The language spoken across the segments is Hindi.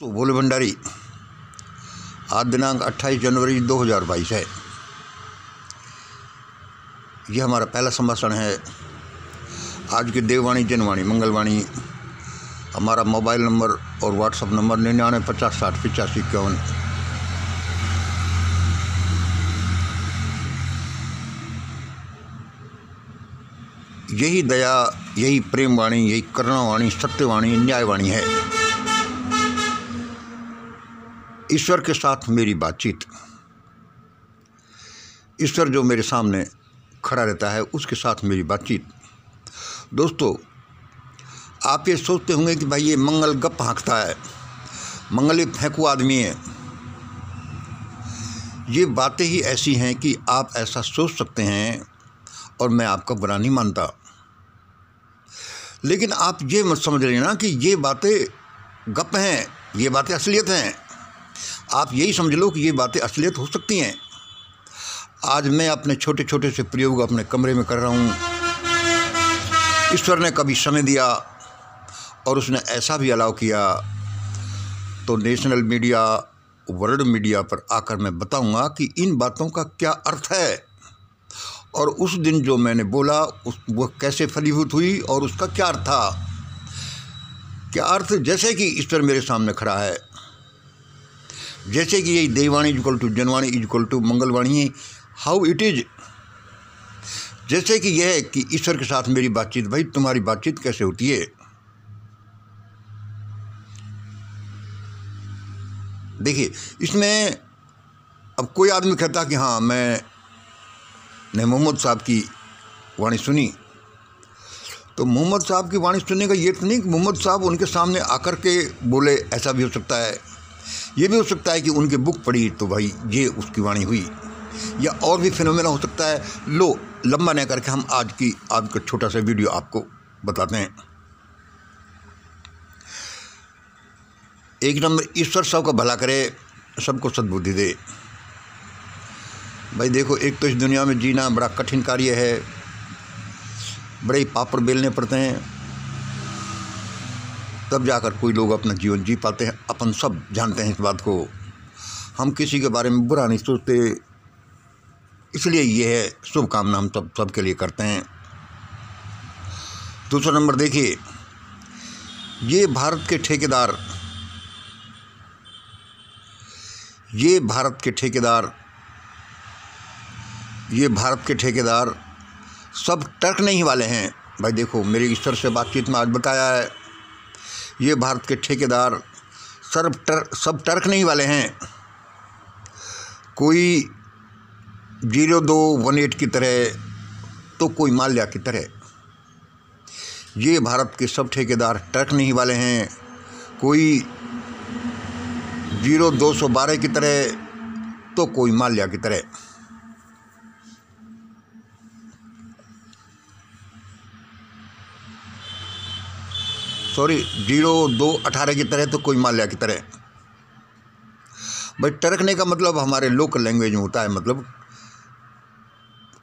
तो भोले भंडारी आज दिनांक 28 जनवरी 2022 है। यह हमारा पहला संभाषण है आज की देववाणी जनवाणी मंगलवाणी। हमारा मोबाइल नंबर और व्हाट्सएप नंबर 99 50 60 85 51। यही दया, यही प्रेम वाणी, यही करुणावाणी, सत्यवाणी, न्यायवाणी है। ईश्वर के साथ मेरी बातचीत। ईश्वर जो मेरे सामने खड़ा रहता है उसके साथ मेरी बातचीत। दोस्तों, आप ये सोचते होंगे कि भाई ये मंगल गप हाँकता है, मंगल एक फेंकू आदमी है। ये बातें ही ऐसी हैं कि आप ऐसा सोच सकते हैं और मैं आपका बुरा नहीं मानता, लेकिन आप ये मत समझ लेना कि ये बातें गप हैं, ये बातें असलियत हैं। आप यही समझ लो कि ये बातें असलियत हो सकती हैं। आज मैं अपने छोटे छोटे से प्रयोग अपने कमरे में कर रहा हूँ। ईश्वर ने कभी समय दिया और उसने ऐसा भी अलाउ किया तो नेशनल मीडिया, वर्ल्ड मीडिया पर आकर मैं बताऊंगा कि इन बातों का क्या अर्थ है और उस दिन जो मैंने बोला वह कैसे फलीभूत हुई और उसका क्या अर्थ था। क्या अर्थ, जैसे कि ईश्वर मेरे सामने खड़ा है, जैसे कि यही देववाणी इक्वल टू जनवाणी इक्वल टू मंगलवाणी, हाउ इट इज। जैसे कि यह है कि ईश्वर के साथ मेरी बातचीत। भाई तुम्हारी बातचीत कैसे होती है? देखिए, इसमें अब कोई आदमी कहता कि हाँ मैंने मोहम्मद साहब की वाणी सुनी, तो मोहम्मद साहब की वाणी सुनने का ये तो नहीं कि मोहम्मद साहब उनके सामने आकर के बोले। ऐसा भी हो सकता है, ये भी हो सकता है कि उनकी बुक पढ़ी तो भाई ये उसकी वाणी हुई, या और भी फिनोमेना हो सकता है। लो, लंबा न करके हम आज का छोटा सा वीडियो आपको बताते हैं। एक नंबर, ईश्वर सबका भला करे, सबको सद्बुद्धि दे। भाई देखो, एक तो इस दुनिया में जीना बड़ा कठिन कार्य है, बड़े ही पापड़ बेलने पड़ते हैं, तब जाकर कोई लोग अपना जीवन जी पाते हैं। अपन सब जानते हैं इस बात को, हम किसी के बारे में बुरा नहीं सोचते, इसलिए ये है शुभकामना हम सबके लिए करते हैं। दूसरा नंबर देखिए, ये भारत के ठेकेदार, ये भारत के ठेकेदार सब टरकने ही वाले हैं। भाई देखो, मेरी ईश्वर से बातचीत में आज बताया है, ये भारत के ठेकेदार सब टरकने ही वाले हैं। कोई 0218 की तरह तो कोई माल्या की तरह। ये भारत के सब ठेकेदार टरकने ही वाले हैं। कोई 0212 की तरह तो कोई माल्या की तरह। सॉरी, 0218 की तरह तो कोई माल्या की तरह। भाई टरकने का मतलब हमारे लोकल लैंग्वेज में होता है, मतलब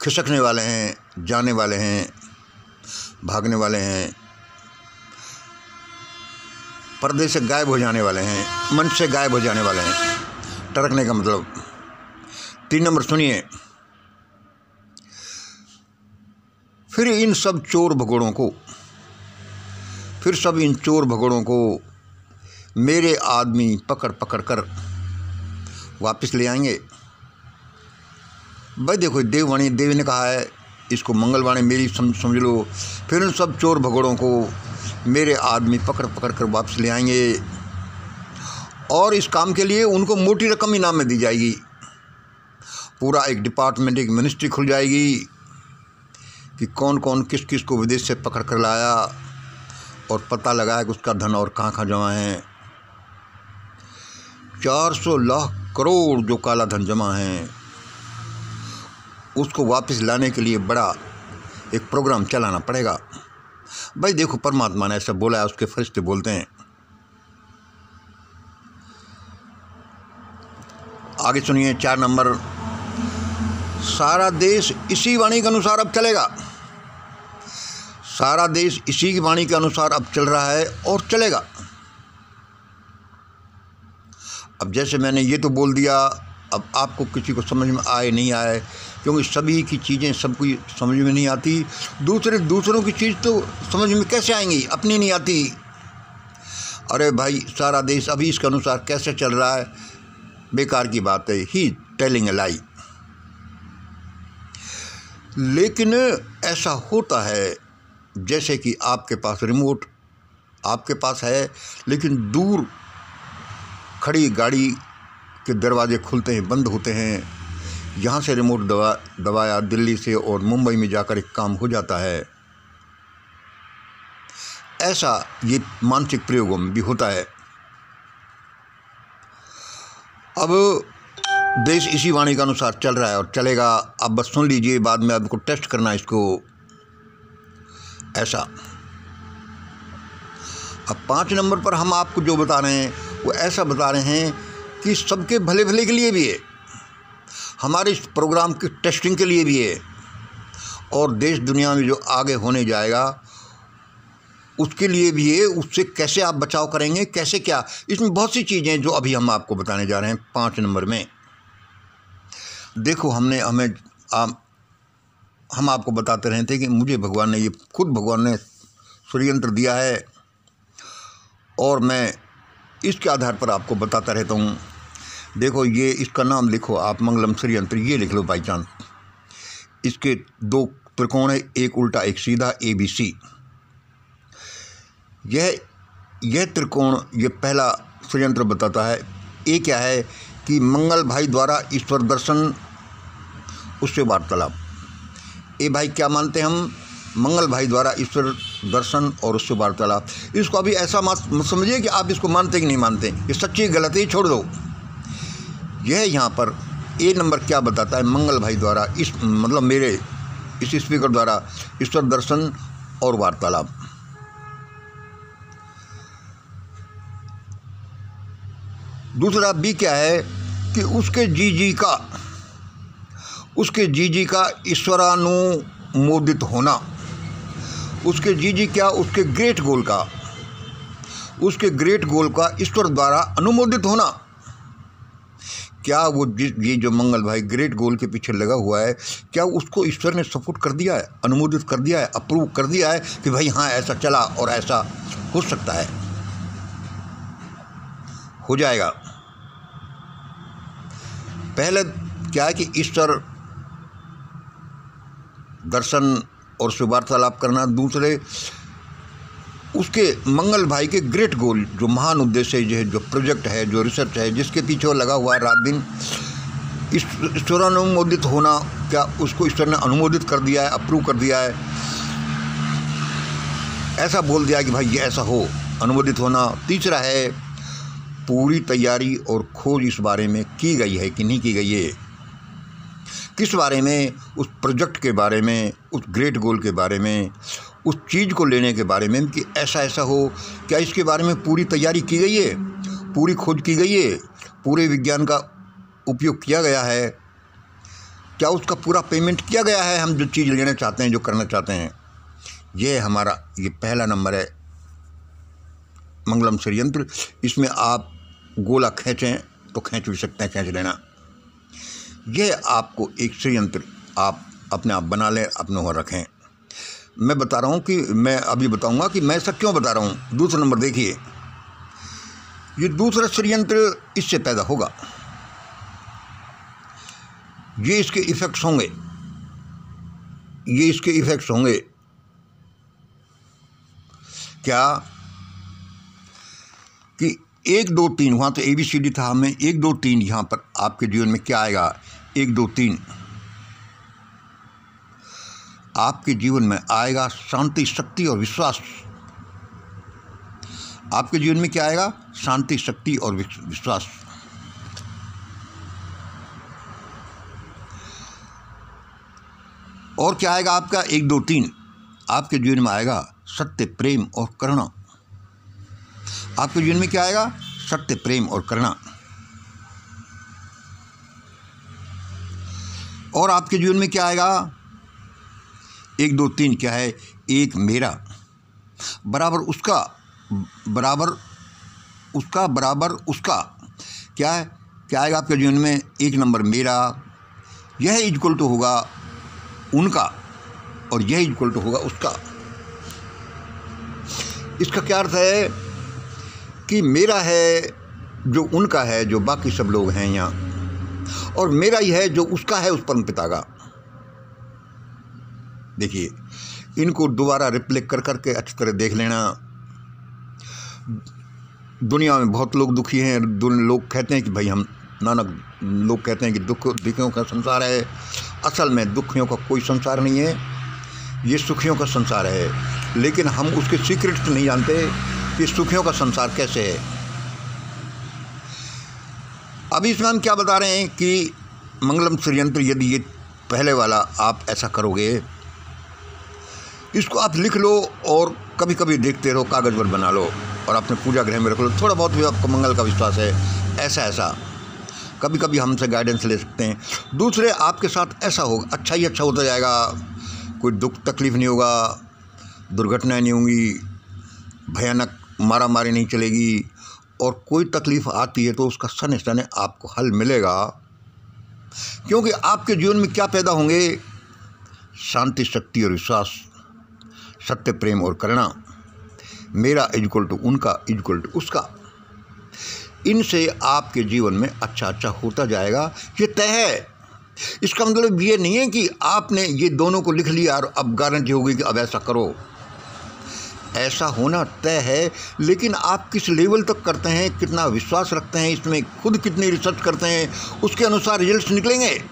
खिसकने वाले हैं, जाने वाले हैं, भागने वाले हैं, पर्दे से गायब हो जाने वाले हैं, मंच से गायब हो जाने वाले हैं, टरकने का मतलब। 3 नंबर सुनिए, फिर इन चोर भगोड़ों को मेरे आदमी पकड़ कर वापस ले आएंगे। भाई देखो, देववाणी देव ने कहा है, इसको मंगलवाणी मेरी समझ लो। फिर उन सब चोर भगोड़ों को मेरे आदमी पकड़ कर वापस ले आएंगे और इस काम के लिए उनको मोटी रकम इनाम में दी जाएगी। पूरा एक डिपार्टमेंट, एक मिनिस्ट्री खुल जाएगी कि कौन कौन किस किस को विदेश से पकड़ कर लाया और पता लगाया कि उसका धन और कहाँ जमा है। 400 लाख करोड़ जो काला धन जमा है, उसको वापस लाने के लिए बड़ा एक प्रोग्राम चलाना पड़ेगा। भाई देखो, परमात्मा ने ऐसा बोला है, उसके फरिश्ते बोलते हैं। आगे सुनिए 4 नंबर, सारा देश इसी वाणी के अनुसार अब चलेगा। सारा देश इसी की वाणी के अनुसार अब चल रहा है और चलेगा। अब जैसे मैंने ये तो बोल दिया, अब आपको किसी को समझ में आए नहीं आए, क्योंकि सभी की चीज़ें सबको समझ में नहीं आती। दूसरों की चीज़ तो समझ में कैसे आएंगी, अपनी नहीं आती। अरे भाई, सारा देश अभी इसके अनुसार कैसे चल रहा है, बेकार की बात है। ही टेलिंग ए लाई। लेकिन ऐसा होता है जैसे कि आपके पास रिमोट आपके पास है, लेकिन दूर खड़ी गाड़ी के दरवाजे खुलते हैं, बंद होते हैं। यहाँ से रिमोट दबाया दिल्ली से और मुंबई में जाकर एक काम हो जाता है। ऐसा ये मानसिक प्रयोगों में भी होता है। अब देश इसी वाणी के अनुसार चल रहा है और चलेगा। आप बस सुन लीजिए, बाद में आपको टेस्ट करना इसको। ऐसा अब 5 नंबर पर हम आपको जो बता रहे हैं वो ऐसा बता रहे हैं कि सबके भले भले के लिए भी है, हमारे इस प्रोग्राम की टेस्टिंग के लिए भी है, और देश दुनिया में जो आगे होने जाएगा उसके लिए भी है। उससे कैसे आप बचाव करेंगे, कैसे क्या, इसमें बहुत सी चीज़ें जो अभी हम आपको बताने जा रहे हैं 5 नंबर में। देखो, हम आपको बताते रहे थे कि मुझे भगवान ने भगवान ने षड्यंत्र दिया है, और मैं इसके आधार पर आपको बताता रहता हूँ। देखो, ये इसका नाम लिखो आप, मंगलम षड्यंत्र, ये लिख लो बाई चांस। इसके 2 त्रिकोण है, एक उल्टा एक सीधा, ABC। यह त्रिकोण, ये पहला षड्यंत्र बताता है। ये क्या है कि मंगल भाई द्वारा ईश्वर दर्शन, उससे वार्तालाप। ये भाई क्या मानते हैं हम, मंगल भाई द्वारा ईश्वर दर्शन और उससे वार्तालाप। इसको अभी ऐसा मत समझिए कि आप इसको मानते कि नहीं मानते, ये सच्ची गलत है, छोड़ दो। यह यहाँ पर A नंबर क्या बताता है, मंगल भाई द्वारा मतलब मेरे इस स्पीकर द्वारा ईश्वर दर्शन और वार्तालाप। दूसरा B क्या है कि उसके जीजी का ईश्वरानुमोदित होना। उसके जीजी क्या, उसके ग्रेट गोल का ईश्वर द्वारा अनुमोदित होना। क्या वो ये जो मंगल भाई ग्रेट गोल के पीछे लगा हुआ है, क्या उसको ईश्वर ने सपोर्ट कर दिया है, अनुमोदित कर दिया है, अप्रूव कर दिया है कि भाई हाँ ऐसा चला और ऐसा हो सकता है, हो जाएगा। पहले क्या है कि ईश्वर दर्शन और उससे वार्तालाप करना। दूसरे, उसके मंगल भाई के ग्रेट गोल, जो महान उद्देश्य है, जो प्रोजेक्ट है, जो रिसर्च है, जिसके पीछे वो लगा हुआ है रात दिन, ईश्वरानुमोदित होना। क्या उसको ईश्वर ने अनुमोदित कर दिया है, अप्रूव कर दिया है, ऐसा बोल दिया कि भाई ये ऐसा हो, अनुमोदित होना। तीसरा है, पूरी तैयारी और खोज इस बारे में की गई है कि नहीं की गई है, किस बारे में, उस प्रोजेक्ट के बारे में, उस ग्रेट गोल के बारे में, उस चीज़ को लेने के बारे में कि ऐसा ऐसा हो। क्या इसके बारे में पूरी तैयारी की गई है, पूरी खोज की गई है, पूरे विज्ञान का उपयोग किया गया है, क्या उसका पूरा पेमेंट किया गया है, हम जो चीज़ लेना चाहते हैं, जो करना चाहते हैं। ये हमारा ये पहला नंबर है, मंगलम षड्यंत्र। इसमें आप गोला खींचें तो खींच भी सकते हैं, खींच लेना। यह आपको एक षड्यंत्र आप अपने आप बना लें, अपने वहाँ रखें। मैं बता रहा हूँ कि मैं अभी बताऊँगा कि मैं ऐसा क्यों बता रहा हूँ। दूसरा नंबर देखिए, ये दूसरा षड्यंत्र इससे पैदा होगा, ये इसके इफेक्ट्स होंगे, क्या कि 1 2 3, वहाँ तो ABCD था, हमें 1 2 3 यहाँ पर आपके जीवन में क्या आएगा, 1 2 3 आपके जीवन में आएगा शांति, शक्ति और विश्वास। आपके जीवन में क्या आएगा, शांति, शक्ति और विश्वास। और क्या आएगा आपका 1 2 3, आपके जीवन में आएगा सत्य, प्रेम और करुणा। आपके जीवन में क्या आएगा, सत्य, प्रेम और करुणा। और आपके जीवन में क्या आएगा, 1 2 3 क्या है, एक मेरा, बराबर उसका, बराबर उसका, बराबर उसका। क्या है, क्या आएगा आपके जीवन में? 1 नंबर मेरा, यह इक्वल टू होगा उनका, और यह इक्वल टू होगा उसका। इसका क्या अर्थ है कि मेरा है जो उनका है, जो बाकी सब लोग हैं यहाँ, और मेरा ही है जो उसका है, उस परम पिता का। देखिए, इनको दोबारा रिप्ले कर करके अच्छी तरह देख लेना। दुनिया में बहुत लोग दुखी हैं। लोग कहते हैं कि भाई हम नानक लोग कहते हैं कि दुखियों का संसार है। असल में दुखियों का कोई संसार नहीं है, ये सुखियों का संसार है। लेकिन हम उसके सीक्रेट्स नहीं जानते कि सुखियों का संसार कैसे है। अभी इसमें हम क्या बता रहे हैं कि मंगलम षड्यंत्र, यदि ये पहले वाला आप ऐसा करोगे, इसको आप लिख लो और कभी कभी देखते रहो, कागज़ पर बना लो और अपने पूजा गृह में रख लो। थोड़ा बहुत भी आपको मंगल का विश्वास है, ऐसा कभी कभी हमसे गाइडेंस ले सकते हैं। दूसरे, आपके साथ ऐसा होगा, अच्छा ही अच्छा होता जाएगा, कोई दुख तकलीफ़ नहीं होगा, दुर्घटनाएं नहीं होंगी, भयानक मारा मारी नहीं चलेगी, और कोई तकलीफ़ आती है तो उसका सन सन आपको हल मिलेगा। क्योंकि आपके जीवन में क्या पैदा होंगे? शांति, शक्ति और विश्वास, सत्य, प्रेम और करुणा। मेरा इक्वल टू उनका, इक्वल टू उसका। इनसे आपके जीवन में अच्छा अच्छा होता जाएगा, ये तय है। इसका मतलब ये नहीं है कि आपने ये दोनों को लिख लिया और अब गारंटी होगी कि अब ऐसा करो। ऐसा होना तय है, लेकिन आप किस लेवल तक करते हैं, कितना विश्वास रखते हैं इसमें, खुद कितनी रिसर्च करते हैं, उसके अनुसार रिजल्ट्स निकलेंगे।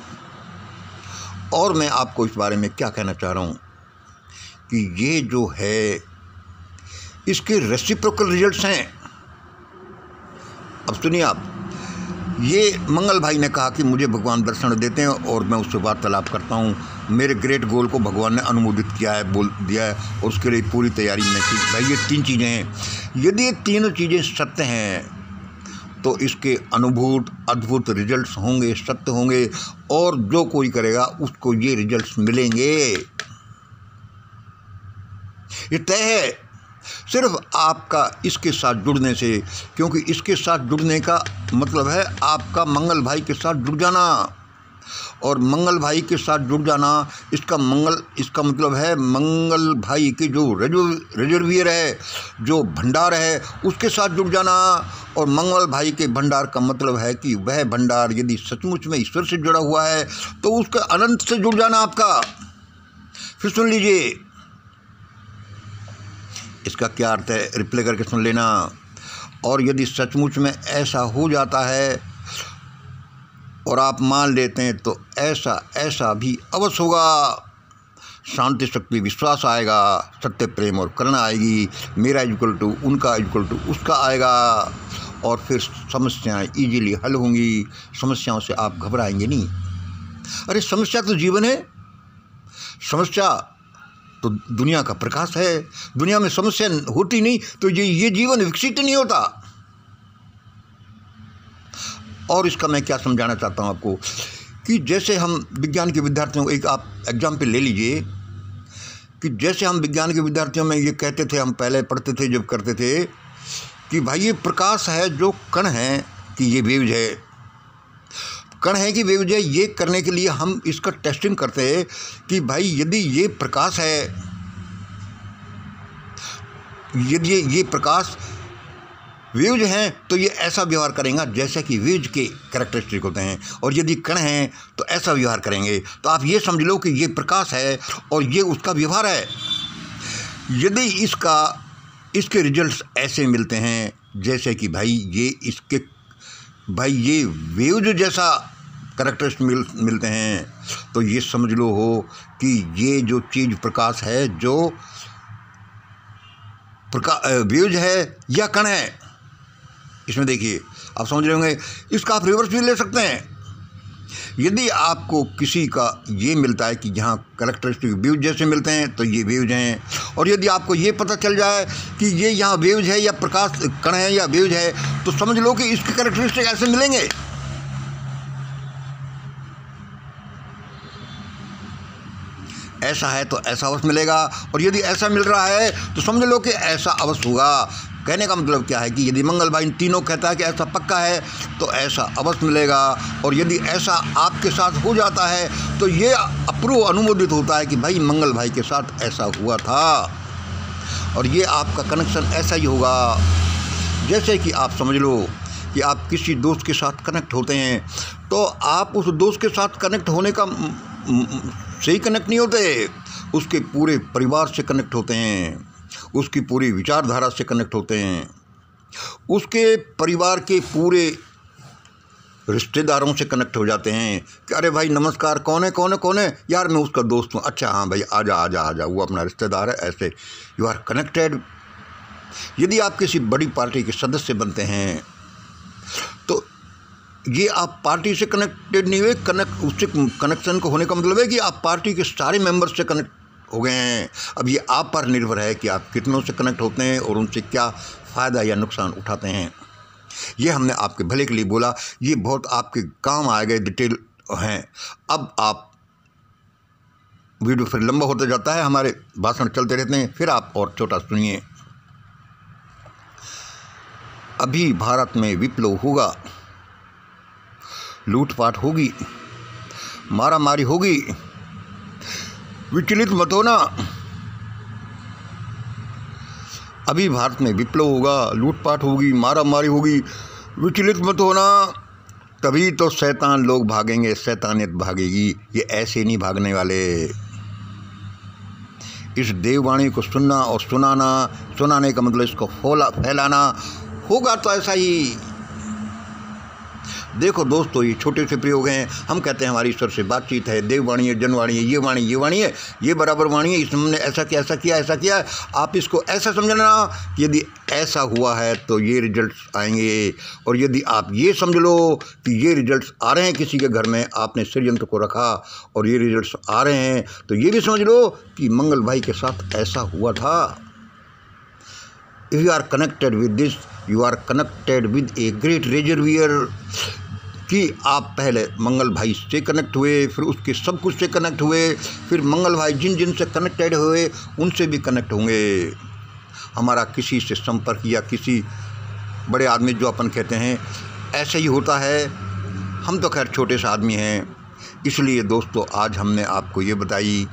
और मैं आपको इस बारे में क्या कहना चाह रहा हूँ कि ये जो है इसके रेसिप्रोकल रिजल्ट्स हैं। अब सुनिए आप, ये मंगल भाई ने कहा कि मुझे भगवान दर्शन देते हैं और मैं उससे वार्तालाप करता हूँ, मेरे ग्रेट गोल को भगवान ने अनुमोदित किया है, बोल दिया है, और उसके लिए पूरी तैयारी में थी। भाई ये 3 चीज़ें हैं। यदि ये तीनों चीज़ें सत्य हैं तो इसके अनुभूत अद्भुत रिजल्ट्स होंगे, सत्य होंगे, और जो कोई करेगा उसको ये रिजल्ट्स मिलेंगे। ये तय है, सिर्फ आपका इसके साथ जुड़ने से। क्योंकि इसके साथ जुड़ने का मतलब है आपका मंगल भाई के साथ जुड़ जाना, और मंगल भाई के साथ जुड़ जाना, इसका मतलब है मंगल भाई के जो रिजर्वियर है, जो भंडार है, उसके साथ जुड़ जाना। और मंगल भाई के भंडार का मतलब है कि वह भंडार यदि सचमुच में ईश्वर से जुड़ा हुआ है तो उसके अनंत से जुड़ जाना आपका। फिर सुन लीजिए इसका क्या अर्थ है, रिप्ले करके सुन लेना। और यदि सचमुच में ऐसा हो जाता है और आप मान लेते हैं तो ऐसा भी अवश्य होगा। शांति, शक्ति, विश्वास आएगा, सत्य, प्रेम और करुणा आएगी, मेरा इक्वल टू उनका, इक्वल टू उसका आएगा, और फिर समस्याएं इजीली हल होंगी। समस्याओं से आप घबराएंगे नहीं। अरे समस्या तो जीवन है, समस्या तो दुनिया का प्रकाश है। दुनिया में समस्या होती नहीं तो ये जीवन विकसित नहीं होता। और इसका मैं क्या समझाना चाहता हूँ आपको कि जैसे हम विज्ञान के विद्यार्थियों को, एक आप एग्जाम्पल ले लीजिए कि जैसे हम विज्ञान के विद्यार्थियों में ये कहते थे, हम पहले पढ़ते थे जब करते थे कि भाई ये प्रकाश है जो कण है कि ये वेव्स है, कण है कि वेव्स है। ये करने के लिए हम इसका टेस्टिंग करते हैं कि भाई यदि ये प्रकाश है, यदि ये प्रकाश वेव्स हैं तो ये ऐसा व्यवहार करेंगे जैसा कि वेव्स के कैरेक्टरिस्टिक होते हैं, और यदि कण हैं तो ऐसा व्यवहार करेंगे। तो आप ये समझ लो कि ये प्रकाश है और ये उसका व्यवहार है। यदि इसके रिजल्ट्स ऐसे मिलते हैं जैसे कि भाई ये वेव्स जैसा कैरेक्टरिस्टिक मिलते हैं, तो ये समझ लो हो कि ये जो चीज़ प्रकाश है, जो वेव्स है या कण है। इसमें देखिए आप समझ रहे होंगे, इसका आप रिवर्स भी ले सकते हैं। यदि आपको किसी का ये मिलता है कि जहाँ कैरेक्टरिस्टिक वेव्स जैसे मिलते हैं तो ये वेव्स हैं, और यदि आपको ये पता चल जाए कि ये यहाँ वेव्स है या प्रकाश कण है या वेव्स है, तो समझ लो कि इसके कैरेक्टरिस्टिक ऐसे मिलेंगे। ऐसा है तो ऐसा अवश्य मिलेगा, और यदि ऐसा मिल रहा है तो समझ लो कि ऐसा अवश्य होगा। कहने का मतलब क्या है कि यदि मंगल भाई इन तीनों कहता है कि ऐसा पक्का है तो ऐसा अवश्य मिलेगा, और यदि ऐसा आपके साथ हो जाता है तो ये अप्रूव अनुमोदित होता है कि भाई मंगल भाई के साथ ऐसा हुआ था, और ये आपका कनेक्शन ऐसा ही होगा। जैसे कि आप समझ लो कि आप किसी दोस्त के साथ कनेक्ट होते हैं तो आप उस दोस्त के साथ कनेक्ट होने का से ही कनेक्ट नहीं होते, उसके पूरे परिवार से कनेक्ट होते हैं, उसकी पूरी विचारधारा से कनेक्ट होते हैं, उसके परिवार के पूरे रिश्तेदारों से कनेक्ट हो जाते हैं कि अरे भाई नमस्कार, कौन है यार, मैं उसका दोस्त हूँ, अच्छा हाँ भाई आजा, वो अपना रिश्तेदार है। ऐसे यू आर कनेक्टेड। यदि आप किसी बड़ी पार्टी के सदस्य बनते हैं तो ये आप पार्टी से कनेक्टेड नहीं हुए, उससे कनेक्शन को होने का मतलब है कि आप पार्टी के सारे मेंबर से कनेक्ट हो गए हैं। अब ये आप पर निर्भर है कि आप कितनों से कनेक्ट होते हैं और उनसे क्या फ़ायदा या नुकसान उठाते हैं। ये हमने आपके भले के लिए बोला, ये बहुत आपके काम आ गए डिटेल हैं। अब आप वीडियो फिर लंबा होता जाता है, हमारे भाषण चलते रहते हैं, फिर आप और छोटा सुनिए। अभी भारत में विप्लव होगा, लूटपाट होगी, मारामारी होगी, विचलित मत होना। अभी भारत में विप्लव होगा, लूटपाट होगी, मारामारी होगी, विचलित मत होना। तभी तो शैतान लोग भागेंगे, शैतानियत भागेगी। ये ऐसे नहीं भागने वाले। इस देववाणी को सुनना और सुनाने का मतलब इसको फैलाना होगा तो ऐसा ही। देखो दोस्तों, ये छोटे से प्रयोग हैं। हम कहते हैं हमारी ईश्वर से बातचीत है, देववाणी है, जनवाणी है, ये वाणी है, ये बराबर वाणी है, इसने ऐसा किया। आप इसको ऐसा समझना कि यदि ऐसा हुआ है तो ये रिजल्ट्स आएंगे, और यदि आप ये समझ लो कि ये रिजल्ट्स आ रहे हैं किसी के घर में, आपने षड्यंत्र को रखा और ये रिजल्ट्स आ रहे हैं, तो ये भी समझ लो कि मंगल भाई के साथ ऐसा हुआ था। If you are connected with this, you are connected with a great reservoir। कि आप पहले मंगल भाई से कनेक्ट हुए, फिर उसके सब कुछ से कनेक्ट हुए, फिर मंगल भाई जिन से कनेक्टेड हुए उनसे भी कनेक्ट होंगे। हमारा किसी से संपर्क या किसी बड़े आदमी जो अपन कहते हैं ऐसे ही होता है। हम तो खैर छोटे से आदमी हैं, इसलिए दोस्तों आज हमने आपको ये बताई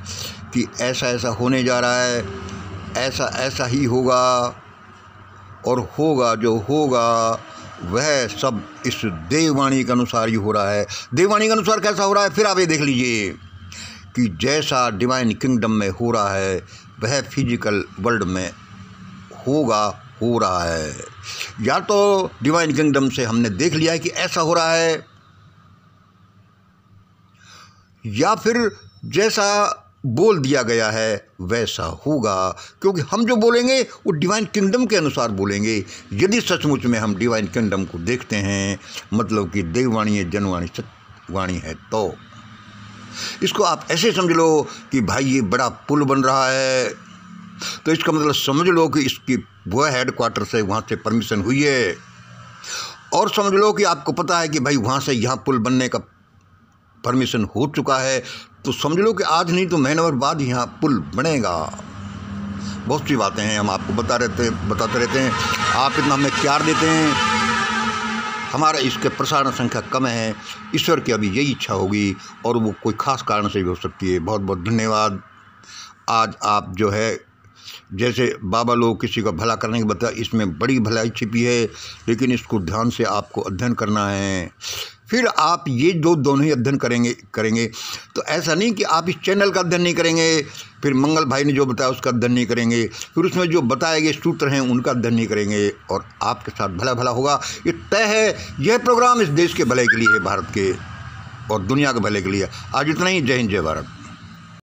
कि ऐसा होने जा रहा है, ऐसा ही होगा, और होगा जो होगा वह सब इस देववाणी के अनुसार ही हो रहा है। देववाणी के अनुसार कैसा हो रहा है, फिर आप ये देख लीजिए कि जैसा डिवाइन किंगडम में हो रहा है वह फिजिकल वर्ल्ड में हो रहा है। या तो डिवाइन किंगडम से हमने देख लिया है कि ऐसा हो रहा है, या फिर जैसा बोल दिया गया है वैसा होगा, क्योंकि हम जो बोलेंगे वो डिवाइन किंगडम के अनुसार बोलेंगे। यदि सचमुच में हम डिवाइन किंगडम को देखते हैं, मतलब कि देववाणी है, जनवाणी, सत्यवाणी है, तो इसको आप ऐसे समझ लो कि भाई ये बड़ा पुल बन रहा है, तो इसका मतलब समझ लो कि इसकी वो हेडक्वार्टर से वहाँ से परमिशन हुई है, और समझ लो कि आपको पता है कि भाई वहाँ से यहाँ पुल बनने का परमिशन हो चुका है, तो समझ लो कि आज नहीं तो महीने भर बाद यहाँ पुल बनेगा। बहुत सी बातें हैं, हम आपको बताते रहते हैं, आप इतना हमें प्यार देते हैं। हमारा इसके प्रसारण संख्या कम है, ईश्वर की अभी यही इच्छा होगी, और वो कोई ख़ास कारण से भी हो सकती है। बहुत बहुत धन्यवाद। आज आप जो है, जैसे बाबा लोग किसी का भला करने की बता, इसमें बड़ी भलाई छिपी है, लेकिन इसको ध्यान से आपको अध्ययन करना है। फिर आप ये दोनों ही अध्ययन करेंगे तो ऐसा नहीं कि आप इस चैनल का अध्ययन नहीं करेंगे, फिर मंगल भाई ने जो बताया उसका अध्ययन नहीं करेंगे, फिर उसमें जो बताए गए सूत्र हैं उनका अध्ययन नहीं करेंगे, और आपके साथ भला होगा। ये तय है। यह प्रोग्राम इस देश के भले के लिए है, भारत के और दुनिया के भले के लिए। आज इतना ही। जय हिंद, जय भारत।